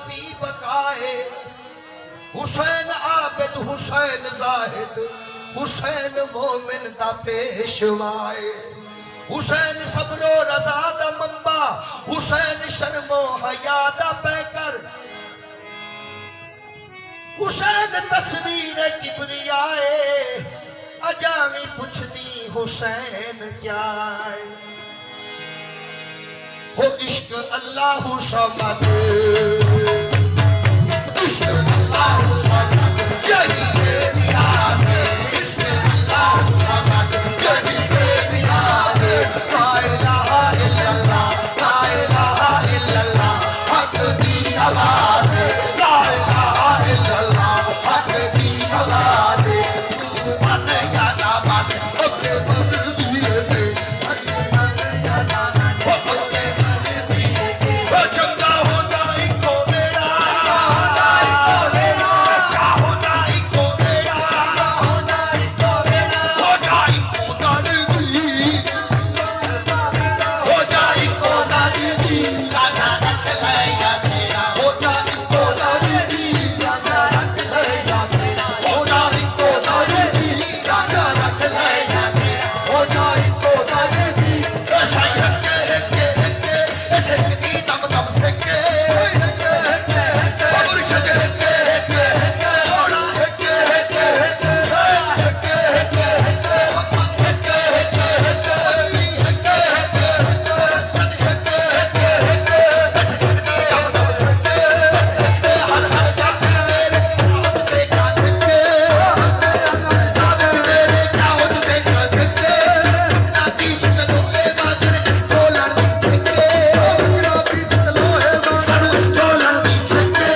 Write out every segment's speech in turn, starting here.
दी बकाए हुसैन आबिद हुसैन जाहिद हुसैन मोमिन दा पेशवाए हुसैन सबरो रजा दा मंबा हुसैन शर्मो हया दा पैकर हुसैन तस्वीर किबरियाए अजावी पुछदी हुसैन क्या है हो इश्क अल्लाह समद इश्क अल्लाह समद यही बेनियाज़ है इश्क अल्लाह समद यही बेनियाज़ है ला इलाहा इल्लल्लाह ला इलाहा इल्लल्लाह हक दी आवाज़ है ला इलाहा इल्लल्लाह हक दी आवाज़ है मन या ना मन ओके मन दिए दे चंगा होता इको बेड़ा क्या होता इको बेड़ा हो जाए को दर्दी हो जाए को दर्दी काटा रख ले या तेरा हो जाए को दर्दी काटा रख ले या तेरा हो जाए को दर्दी काटा रख ले या तेरा हो जाए को दर्दी ऐसा हक्के हक्के हक्के ऐसे की दम दम से के बाबूर शज हक्के हक्के थोड़ा हक्के हक्के हक्के हक्के हक्के हक्के हक्के हक्के अली हक्के हक्के हक्के हक्के हक्के ऐसे की दम दम से के हर हर जात तेरे देखा हक्के तेरे क्या हो देखा हक्के नाती सकलो पे बादर इसको लड़ती छक्के सानू इसको लड़ती छक्के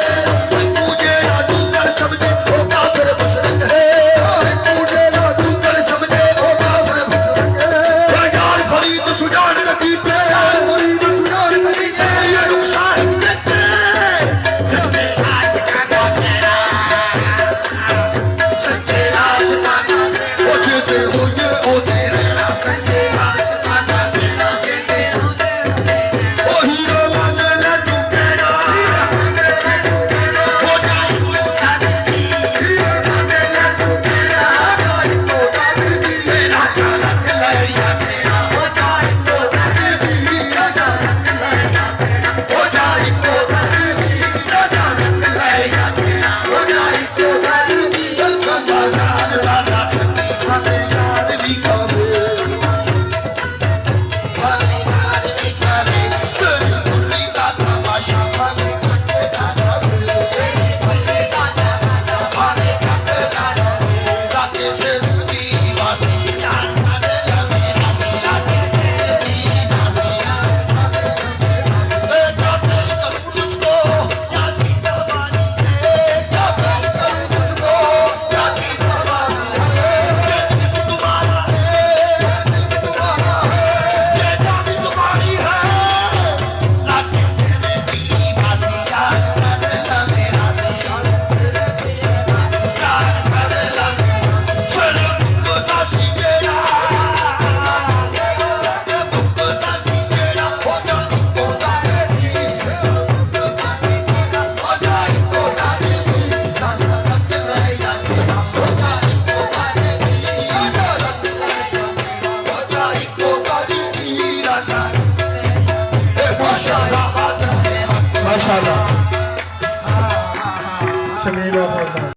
पूजे राजू कर समझे ओ काफिर मुशरिक है पूजे राजू कर समझे ओ काफिर मुशरिक है यार फरीद सुजान का कीते फरीद सुजान का कीते ये लोग साहिब कहते सच्चे आशिकाना तेरा सच्चे आशिकाना ओ जेते हो ये ओ तेरे सच्चे आशिकाना तेरा जेते हो ओ हीरो मांगे लड्डू केड़ा हो जाए को दर्दी हीरो मांगे लड्डू केड़ा हो जाए को दर्दी मेरा चालक ले या तेरा हो जाए को दर्दी मेरा चालक ले या तेरा हो जाए को दर्दी मेरा चालक ले या तेरा हो जाए को दर्दी दिल का जान दादा छत्ती खाने याद भी करे भाभी याद भी करे तेरी दुल्ली का तमाशा भाभी कटे दादा तेरी दुल्ली का तमाशा भाभी कटे दादा राते से दी बासी यार करे लगे बासी राते से दी बासी यार क्या पेश करूं तुझको क्या चीज़ ज़बानी है क्या पेश करूं तुझको क्या चीज़ ज़बानी है ये दिल तुम्हारा है ये दिल तुम्हारा है ये जान तुम्हारी है राते से दी बासी यार करे लगे बासी यार करे लगे फिर बुकता सी जेड़ा बुकता सी जेड़ा हो जाए को दर्दी बुकता सी जेड़ा हो जाए को दर्दी काटा रख ले या तेरा हो जाए को दर्दी काटा रख ले या तेरा हो जाए को दर्दी राजा माशाअल्लाह हाथ है माशाल्लाह शमील और